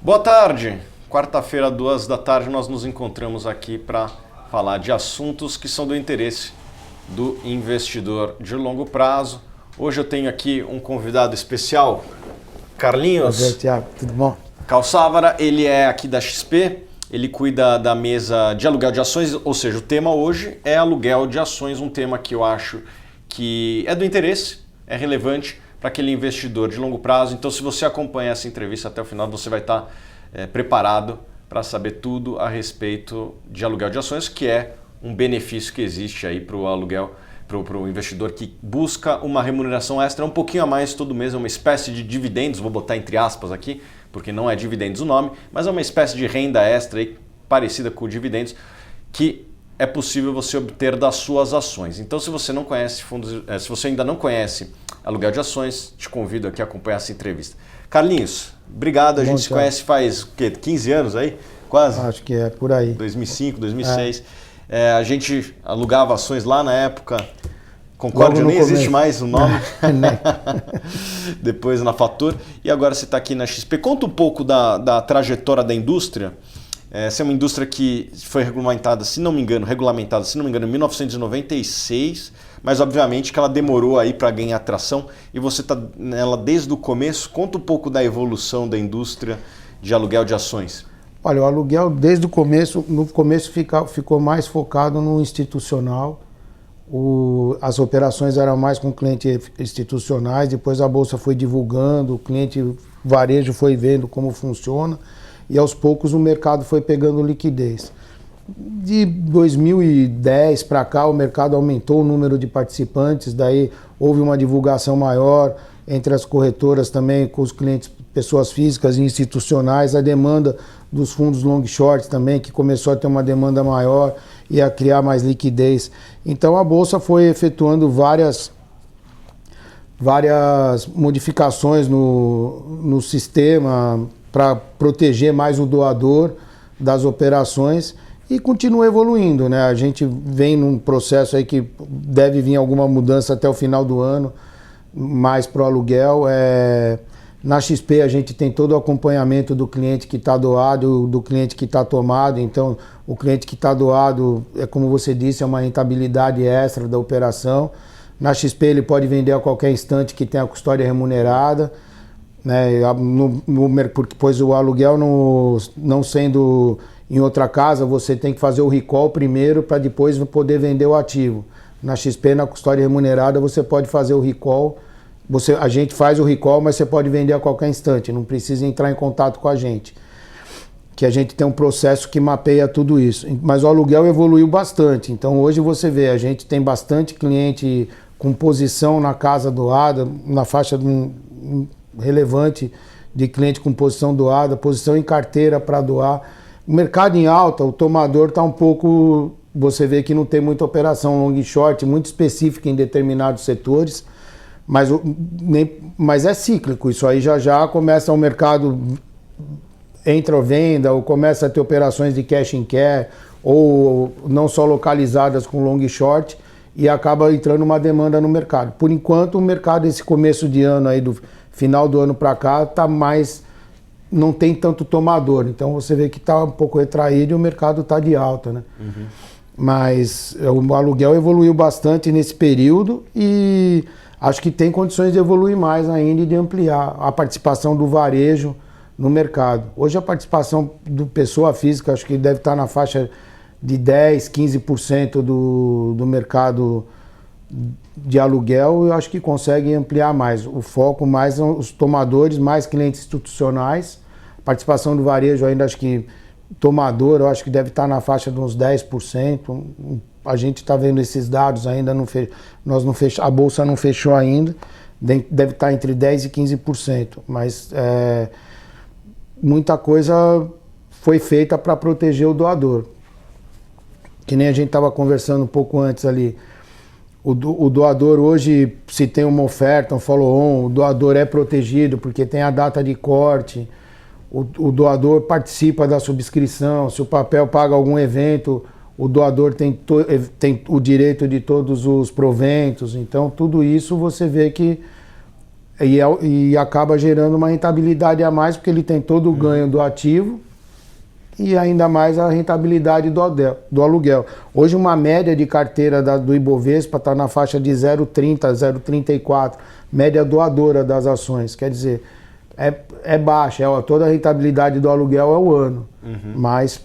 Boa tarde. Quarta-feira, 14h, nós nos encontramos aqui para falar de assuntos que são do interesse do investidor de longo prazo. Hoje eu tenho aqui um convidado especial, Carlinhos. Prazer, Thiago. Tudo bom? Calçávara, ele é aqui da XP, ele cuida da mesa de aluguel de ações, ou seja, o tema hoje é aluguel de ações, um tema que eu acho que é do interesse, é relevante para aquele investidor de longo prazo. Então, se você acompanha essa entrevista até o final, você vai estar preparado para saber tudo a respeito de aluguel de ações, que é um benefício que existe aí para o aluguel, para o investidor que busca uma remuneração extra, um pouquinho a mais todo mês, é uma espécie de dividendos, vou botar entre aspas aqui, porque não é dividendos o nome, mas é uma espécie de renda extra aí, parecida com dividendos, que é possível você obter das suas ações. Então, se você não conhece fundos, se você ainda não conhece aluguel de ações, te convido aqui a acompanhar essa entrevista. Carlinhos, obrigado. A gente se conhece faz o quê? 15 anos aí? Quase? Acho que é por aí. 2005, 2006. A gente alugava ações lá na época. Concórdia nem existe mais o nome. Depois na Fator. E agora você está aqui na XP. Conta um pouco da trajetória da indústria. Essa é uma indústria que foi regulamentada, se não me engano, em 1996, mas obviamente que ela demorou aí para ganhar atração e você está nela desde o começo. Conta um pouco da evolução da indústria de aluguel de ações. Olha, o aluguel desde o começo, no começo ficou mais focado no institucional. As operações eram mais com clientes institucionais, depois a bolsa foi divulgando, o cliente varejo foi vendo como funciona. E aos poucos o mercado foi pegando liquidez. De 2010 para cá o mercado aumentou o número de participantes, daí houve uma divulgação maior entre as corretoras também, com os clientes, pessoas físicas e institucionais, a demanda dos fundos long short também, que começou a ter uma demanda maior e a criar mais liquidez. Então a Bolsa foi efetuando várias modificações no sistema, para proteger mais o doador das operações e continua evoluindo, né? A gente vem num processo aí que deve vir alguma mudança até o final do ano, mais para o aluguel. Na XP a gente tem todo o acompanhamento do cliente que está doado, do cliente que está tomado. Então o cliente que está doado, como você disse, é uma rentabilidade extra da operação. Na XP ele pode vender a qualquer instante que tenha a custódia remunerada. Né, porque pois o aluguel não sendo em outra casa, você tem que fazer o recall primeiro para depois poder vender o ativo. Na XP, na custódia remunerada, você pode fazer o recall, a gente faz o recall, mas você pode vender a qualquer instante, não precisa entrar em contato com a gente. Que a gente tem um processo que mapeia tudo isso. Mas o aluguel evoluiu bastante, então hoje você vê, a gente tem bastante cliente com posição na casa doada, na faixa relevante de cliente com posição doada, posição em carteira para doar. O mercado em alta, o tomador está um pouco, você vê que não tem muita operação long e short, muito específica em determinados setores, mas é cíclico, isso aí já começa o mercado, entra a venda, ou começa a ter operações de cash and care, ou não só localizadas com long e short, e acaba entrando uma demanda no mercado. Por enquanto, o mercado, esse começo de ano aí, do final do ano para cá, tá mais, não tem tanto tomador, então você vê que está um pouco retraído e o mercado está de alta, né? Uhum. Mas o aluguel evoluiu bastante nesse período e acho que tem condições de evoluir mais ainda e de ampliar a participação do varejo no mercado. Hoje a participação do pessoa física acho que deve estar na faixa de 10, 15% do mercado de aluguel. Eu acho que consegue ampliar mais. O foco mais são os tomadores, mais clientes institucionais. A participação do varejo ainda acho que tomador, eu acho que deve estar na faixa de uns 10%. A gente está vendo esses dados ainda, a Bolsa não fechou ainda, deve estar entre 10% e 15%. Mas muita coisa foi feita para proteger o doador. Que nem a gente estava conversando um pouco antes ali. O doador hoje, se tem uma oferta, um follow-on, o doador é protegido porque tem a data de corte, o doador participa da subscrição, se o papel paga algum evento, o doador tem o direito de todos os proventos. Então tudo isso você vê que E acaba gerando uma rentabilidade a mais, porque ele tem todo o ganho do ativo e ainda mais a rentabilidade do aluguel. Hoje uma média de carteira do Ibovespa está na faixa de 0,30, 0,34, média doadora das ações. Quer dizer, é baixa, toda a rentabilidade do aluguel é o ano, mas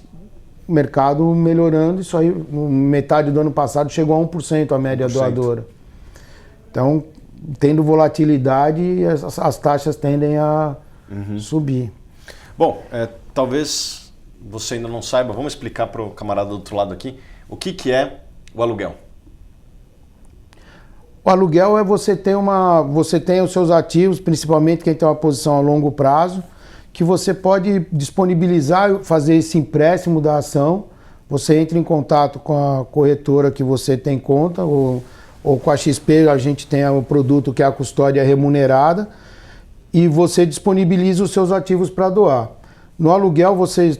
o mercado melhorando, isso aí, metade do ano passado chegou a 1% a média 1%. Doadora. Então, tendo volatilidade, as taxas tendem a subir. Bom, talvez você ainda não saiba, vamos explicar para o camarada do outro lado aqui, o que é o aluguel. O aluguel é você tem os seus ativos, principalmente quem tem uma posição a longo prazo, que você pode disponibilizar, fazer esse empréstimo da ação, você entra em contato com a corretora que você tem conta, ou com a XP, a gente tem o produto que é a custódia remunerada, e você disponibiliza os seus ativos para doar. No aluguel, você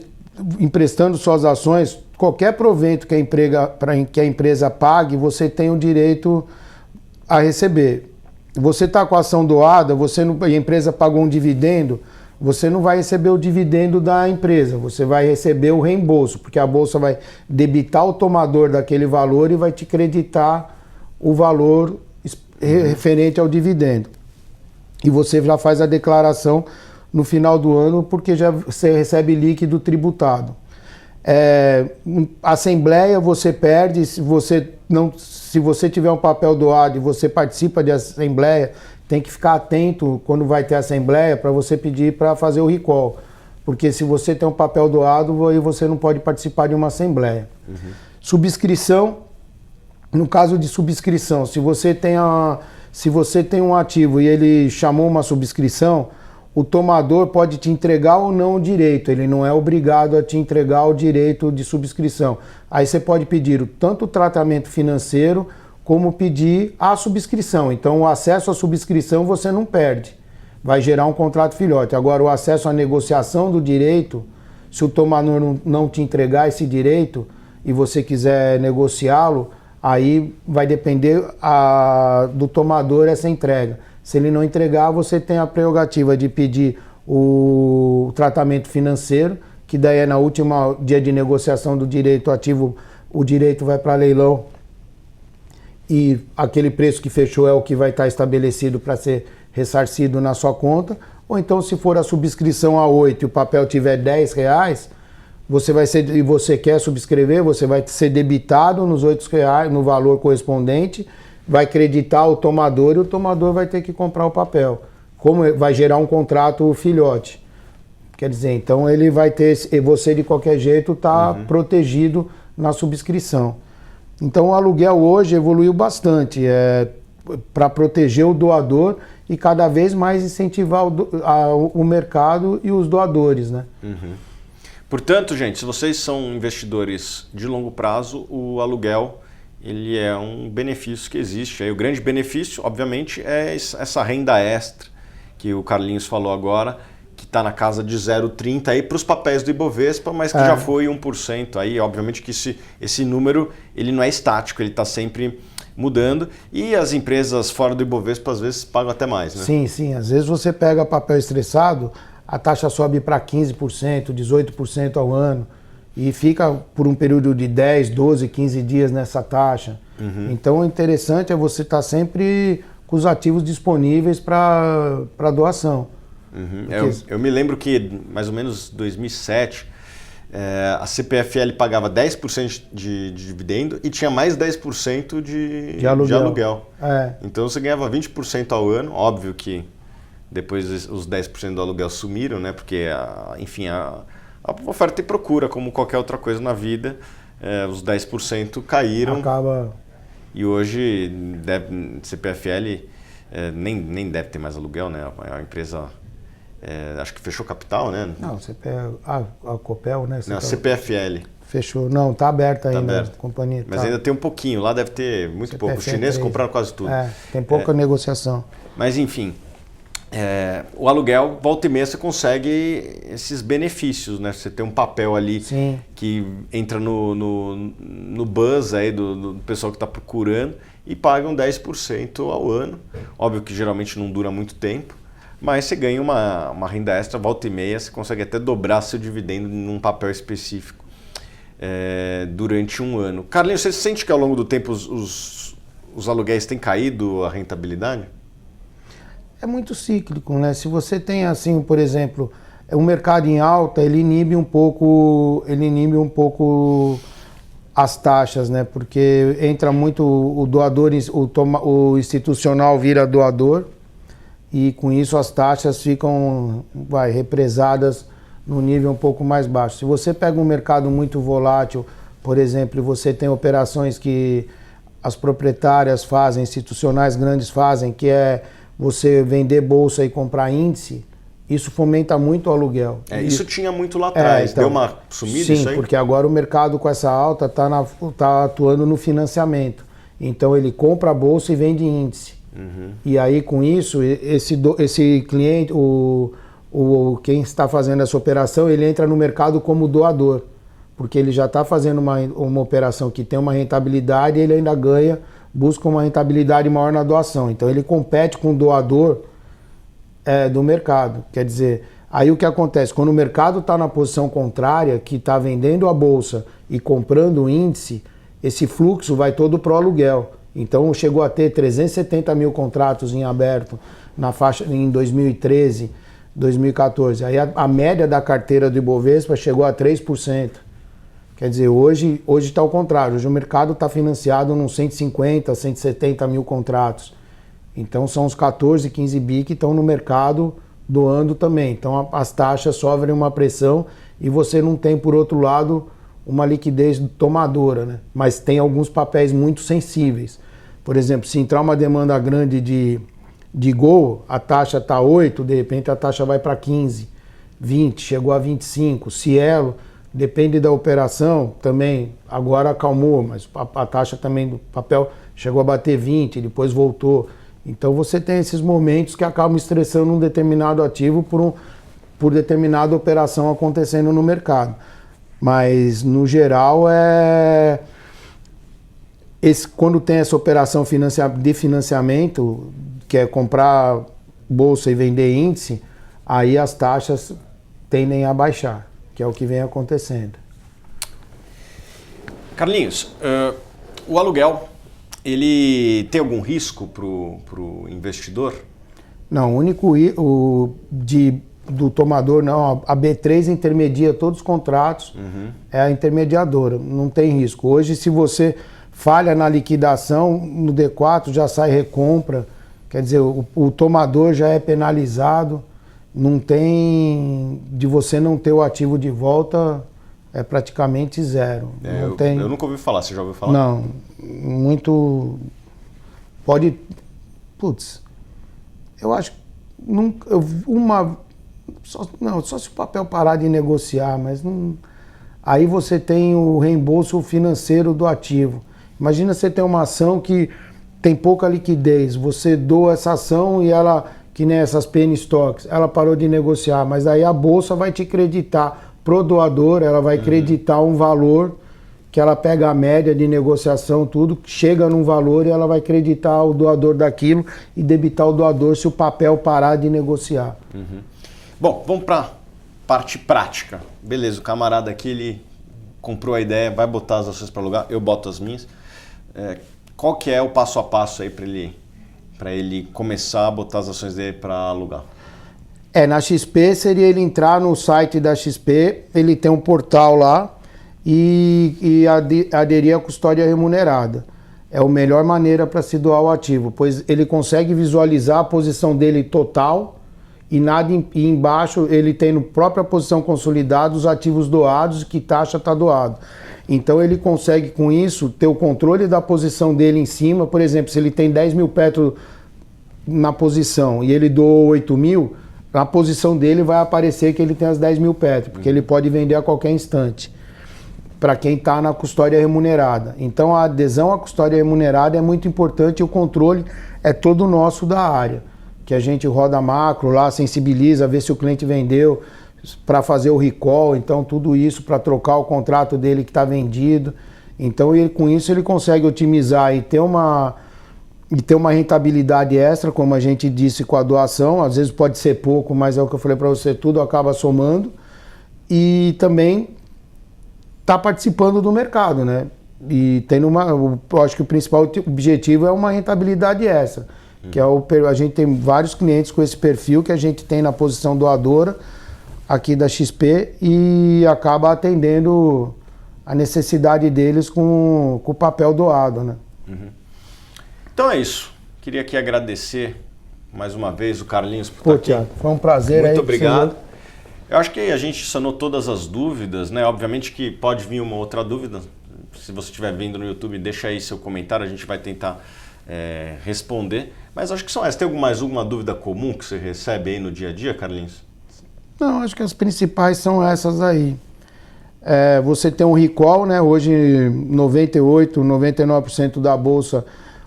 emprestando suas ações, qualquer provento que a empresa pague, você tem o direito a receber. Você está com a ação doada, a empresa pagou um dividendo, você não vai receber o dividendo da empresa, você vai receber o reembolso, porque a bolsa vai debitar o tomador daquele valor e vai te creditar o valor referente ao dividendo. E você já faz a declaração no final do ano, porque já você recebe líquido tributado. Assembleia você perde, se você tiver um papel doado e você participa de assembleia, tem que ficar atento quando vai ter assembleia para você pedir para fazer o recall. Porque se você tem um papel doado, aí você não pode participar de uma assembleia. Subscrição, no caso de subscrição, se você tem um ativo e ele chamou uma subscrição, o tomador pode te entregar ou não o direito, ele não é obrigado a te entregar o direito de subscrição. Aí você pode pedir tanto o tratamento financeiro, como pedir a subscrição. Então, o acesso à subscrição você não perde. Vai gerar um contrato filhote. Agora, o acesso à negociação do direito, se o tomador não te entregar esse direito e você quiser negociá-lo, aí vai depender do tomador essa entrega. Se ele não entregar, você tem a prerrogativa de pedir o tratamento financeiro, que daí é na última dia de negociação do direito ativo, o direito vai para leilão e aquele preço que fechou é o que vai estar estabelecido para ser ressarcido na sua conta. Ou então, se for a subscrição a 8 e o papel tiver R$10, e você quer subscrever, você vai ser debitado nos R$8 no valor correspondente, vai creditar o tomador e o tomador vai ter que comprar o papel. Como vai gerar um contrato filhote. Quer dizer, então ele vai ter, você de qualquer jeito está protegido na subscrição. Então o aluguel hoje evoluiu bastante para proteger o doador e cada vez mais incentivar o mercado e os doadores, né? Portanto, gente, se vocês são investidores de longo prazo, o aluguel ele é um benefício que existe. Aí, o grande benefício, obviamente, é essa renda extra que o Carlinhos falou agora, que está na casa de 0,30 aí para os papéis do Ibovespa, mas que já foi 1%. Aí, obviamente que esse número ele não é estático, ele está sempre mudando. E as empresas fora do Ibovespa às vezes pagam até mais, né? Sim, sim. Às vezes você pega papel estressado, a taxa sobe para 15%, 18% ao ano e fica por um período de 10, 12, 15 dias nessa taxa. Então o interessante é você estar sempre com os ativos disponíveis para doação. Eu me lembro que mais ou menos 2007 a CPFL pagava 10% de dividendo e tinha mais 10% de aluguel. Então você ganhava 20% ao ano, óbvio que depois os 10% do aluguel sumiram, né? Porque, enfim, a oferta e procura, como qualquer outra coisa na vida, os 10% caíram. E hoje, CPFL nem deve ter mais aluguel, né? A empresa, acho que fechou capital, né? Não, a Copel, né? Não, a CPFL. Fechou. Não, está aberta ainda, aberto. A companhia. Mas ainda tem um pouquinho, lá deve ter muito pouco. Os chineses compraram quase tudo. Tem pouca negociação. Mas enfim, o aluguel, volta e meia, você consegue esses benefícios, né? Você tem um papel ali Sim. que entra no buzz aí do pessoal que está procurando e pagam 10% ao ano. Óbvio que geralmente não dura muito tempo, mas você ganha uma renda extra, volta e meia, você consegue até dobrar seu dividendo num papel específico durante um ano. Carlinhos, você sente que ao longo do tempo os aluguéis têm caído a rentabilidade? É muito cíclico, né? Se você tem assim, por exemplo, um mercado em alta, ele inibe um pouco as taxas, né? Porque entra muito o doador, o institucional vira doador e com isso as taxas ficam represadas no nível um pouco mais baixo. Se você pega um mercado muito volátil, por exemplo, você tem operações que as proprietárias fazem, institucionais grandes fazem, que é você vender bolsa e comprar índice, isso fomenta muito o aluguel. Isso tinha muito lá atrás, então, deu uma sumida sim, isso aí? Sim, porque agora o mercado com essa alta está atuando no financiamento. Então ele compra a bolsa e vende índice. Uhum. E aí com isso, esse cliente, quem está fazendo essa operação, ele entra no mercado como doador. Porque ele já está fazendo uma operação que tem uma rentabilidade e ele ainda busca uma rentabilidade maior na doação. Então ele compete com o doador do mercado. Quer dizer, aí o que acontece? Quando o mercado está na posição contrária, que está vendendo a bolsa e comprando o índice, esse fluxo vai todo para o aluguel. Então chegou a ter 370 mil contratos em aberto na faixa em 2013, 2014. Aí a média da carteira do Ibovespa chegou a 3%. Quer dizer, hoje está ao contrário. Hoje o mercado está financiado nos 150, 170 mil contratos. Então são os 14, 15 bi que estão no mercado doando também. Então as taxas sofrem uma pressão e você não tem, por outro lado, uma liquidez tomadora, né? Mas tem alguns papéis muito sensíveis. Por exemplo, se entrar uma demanda grande de Gol, a taxa está 8, de repente a taxa vai para 15, 20, chegou a 25. Cielo, depende da operação, também agora acalmou, mas a taxa também do papel chegou a bater 20, depois voltou. Então você tem esses momentos que acabam estressando um determinado ativo por determinada operação acontecendo no mercado. Mas no geral quando tem essa operação de financiamento, que é comprar bolsa e vender índice, aí as taxas tendem a baixar, que é o que vem acontecendo. Carlinhos, o aluguel, ele tem algum risco para o investidor? Não, o único do tomador, não. A B3 intermedia todos os contratos, é a intermediadora, não tem risco. Hoje, se você falha na liquidação, no D4 já sai recompra, quer dizer, o tomador já é penalizado, não tem, de você não ter o ativo de volta, é praticamente zero. Eu nunca ouvi falar, você já ouviu falar? Não, muito, eu acho, só se o papel parar de negociar, mas não, aí você tem o reembolso financeiro do ativo. Imagina você ter uma ação que tem pouca liquidez, você doa essa ação e ela, que nem essas penny stocks, ela parou de negociar, mas aí a bolsa vai te creditar pro doador, ela vai creditar um valor que ela pega a média de negociação, tudo, chega num valor e ela vai creditar o doador daquilo e debitar o doador se o papel parar de negociar. Bom, vamos para parte prática. Beleza, o camarada aqui, ele comprou a ideia, vai botar as ações para alugar, eu boto as minhas. Qual que é o passo a passo aí para ele começar a botar as ações dele para alugar? Na XP seria ele entrar no site da XP, ele tem um portal lá e aderir à custódia remunerada. É a melhor maneira para se doar o ativo, pois ele consegue visualizar a posição dele total e embaixo ele tem na própria posição consolidada os ativos doados e que taxa está doado. Então ele consegue com isso ter o controle da posição dele em cima. Por exemplo, se ele tem 10 mil petro na posição e ele doou 8 mil, na posição dele vai aparecer que ele tem as 10 mil petro, porque ele pode vender a qualquer instante, para quem está na custódia remunerada. Então a adesão à custódia remunerada é muito importante e o controle é todo nosso da área. que a gente roda macro lá, sensibiliza, vê se o cliente vendeu, para fazer o recall, então tudo isso para trocar o contrato dele que está vendido. Então com isso ele consegue otimizar e ter uma rentabilidade extra, como a gente disse com a doação. Às vezes pode ser pouco, mas é o que eu falei para você, tudo acaba somando. E também está participando do mercado, né? E eu acho que o principal objetivo é uma rentabilidade extra, que é a gente tem vários clientes com esse perfil que a gente tem na posição doadora aqui da XP e acaba atendendo a necessidade deles com o papel doado, né? Uhum. Então é isso. Queria aqui agradecer mais uma vez o Carlinhos por estar aqui. Thiago, foi um prazer. Muito obrigado. Eu acho que a gente sanou todas as dúvidas, né? Obviamente que pode vir uma outra dúvida. Se você estiver vendo no YouTube, deixa aí seu comentário, a gente vai tentar responder. Mas acho que são essas. Tem mais alguma dúvida comum que você recebe aí no dia a dia, Carlinhos? Não, acho que as principais são essas aí. Você tem um recall, né? Hoje 98, 99% da bolsa,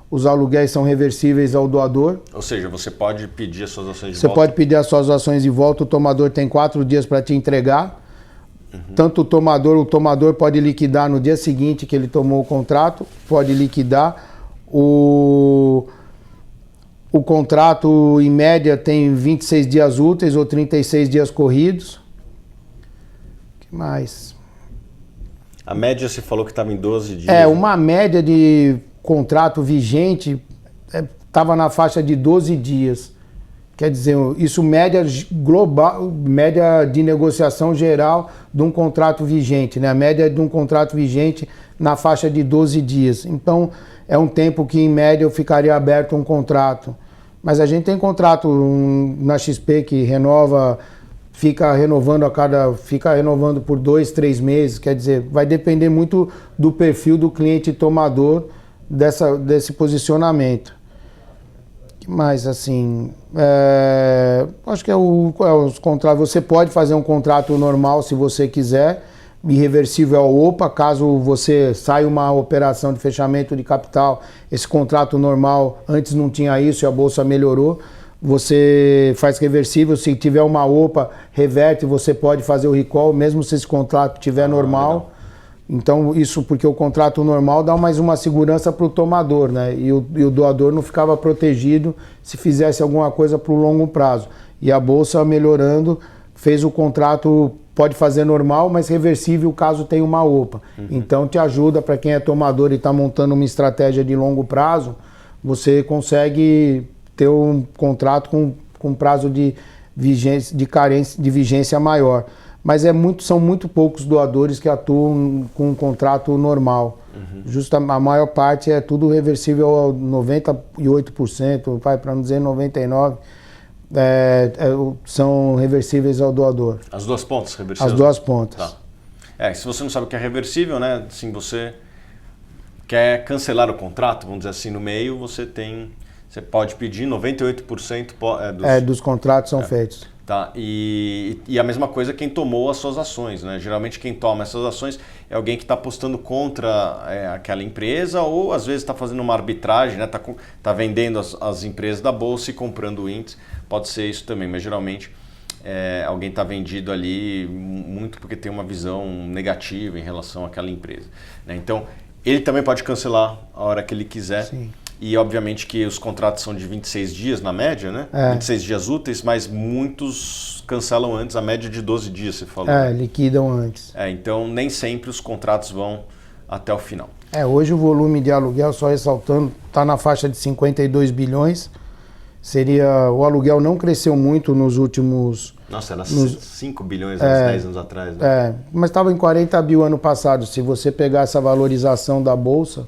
os aluguéis são reversíveis ao doador. Ou seja, você pode pedir as suas ações de volta? Você pode pedir as suas ações de volta, o tomador tem 4 dias para te entregar. Tanto o tomador pode liquidar no dia seguinte que ele tomou o contrato, pode liquidar. O contrato, em média, tem 26 dias úteis ou 36 dias corridos. O que mais? A média você falou que estava em 12 dias. Uma média de contrato vigente estava na faixa de 12 dias. Quer dizer, isso média global, média de negociação geral de um contrato vigente, né? A média de um contrato vigente na faixa de 12 dias. Então, é um tempo que, em média, eu ficaria aberto um contrato. Mas a gente tem contrato na XP que fica renovando por 2, 3 meses. Quer dizer, vai depender muito do perfil do cliente tomador desse posicionamento. O que mais, assim? Acho que os contratos. Você pode fazer um contrato normal se você quiser, irreversível ao OPA, caso você saia uma operação de fechamento de capital, esse contrato normal, antes não tinha isso e a bolsa melhorou, você faz reversível, se tiver uma OPA, reverte, você pode fazer o recall, mesmo se esse contrato estiver normal. Legal. Então, isso porque o contrato normal dá mais uma segurança para o tomador, né? E o doador não ficava protegido se fizesse alguma coisa para o longo prazo. E a bolsa melhorando, fez o contrato, pode fazer normal, mas reversível caso tenha uma OPA. Então te ajuda, para quem é tomador e está montando uma estratégia de longo prazo, você consegue ter um contrato com prazo de vigência maior. Mas são muito poucos doadores que atuam com um contrato normal. A maior parte é tudo reversível ao 98%, para não dizer 99%. São reversíveis ao doador. As duas pontas reversíveis? As duas pontas. Tá. Se você não sabe o que é reversível, né? Assim, você quer cancelar o contrato, vamos dizer assim, no meio, você pode pedir 98% dos contratos são feitos. Tá? E a mesma coisa quem tomou as suas ações, né? Geralmente quem toma essas ações é alguém que está apostando contra aquela empresa ou às vezes está fazendo uma arbitragem, né? Tá vendendo as empresas da bolsa e comprando o índice. Pode ser isso também, mas geralmente alguém está vendido ali muito porque tem uma visão negativa em relação àquela empresa, né? Então, ele também pode cancelar a hora que ele quiser. Sim. E obviamente que os contratos são de 26 dias na média, né? 26 dias úteis, mas muitos cancelam antes, a média de 12 dias, você falou. Liquidam antes. Então nem sempre os contratos vão até o final. Hoje o volume de aluguel, só ressaltando, está na faixa de 52 bilhões. O aluguel não cresceu muito nos últimos... Nossa, era 5 bilhões há 10 anos atrás, né? Mas estava em 40 bi ano passado. Se você pegar essa valorização da bolsa,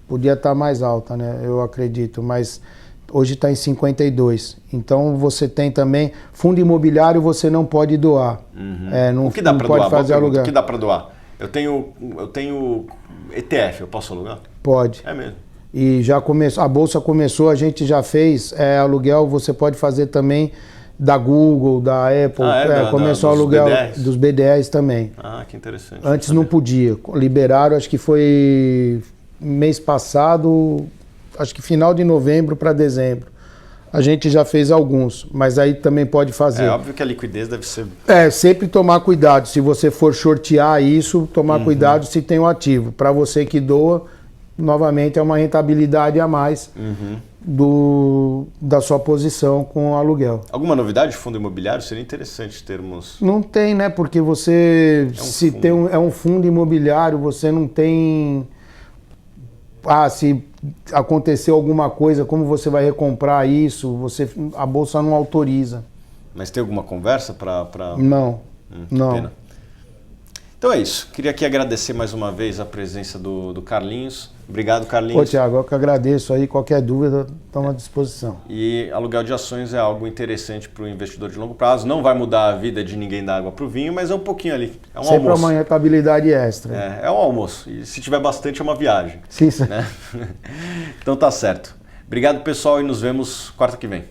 podia estar mais alta, né? Eu acredito, mas hoje está em 52. Então você tem também fundo imobiliário, você não pode doar. O que dá para doar? Fazer aluguel. O que dá para doar? Eu tenho ETF, eu posso alugar? Pode. É mesmo. E já começou, a bolsa começou, a gente já fez aluguel, você pode fazer também da Google, da Apple, começou aluguel dos BDRs também. Que interessante. Antes não podia, liberaram, acho que foi mês passado, acho que final de novembro para dezembro. a gente já fez alguns, mas aí também pode fazer. É óbvio que a liquidez deve ser... Sempre tomar cuidado. Se você for shortear isso, tomar cuidado se tem o ativo. Para você que doa, novamente é uma rentabilidade a mais da sua posição com o aluguel. Alguma novidade de fundo imobiliário? Seria interessante termos... Não tem, né? Porque você, se tem é um fundo imobiliário, você não tem... se aconteceu alguma coisa, como você vai recomprar isso? A bolsa não autoriza. Mas tem alguma conversa para... Não, não. Pena. Então é isso. Queria aqui agradecer mais uma vez a presença do Carlinhos. Obrigado, Carlinhos. Pô, Thiago, eu que agradeço aí. Qualquer dúvida, estamos à disposição. E aluguel de ações é algo interessante para o investidor de longo prazo. Não vai mudar a vida de ninguém da água para o vinho, mas é um pouquinho ali. É um sempre almoço. Uma rentabilidade extra. É um almoço. E se tiver bastante, é uma viagem. Sim. Né? Então tá certo. Obrigado, pessoal, e nos vemos quarta que vem.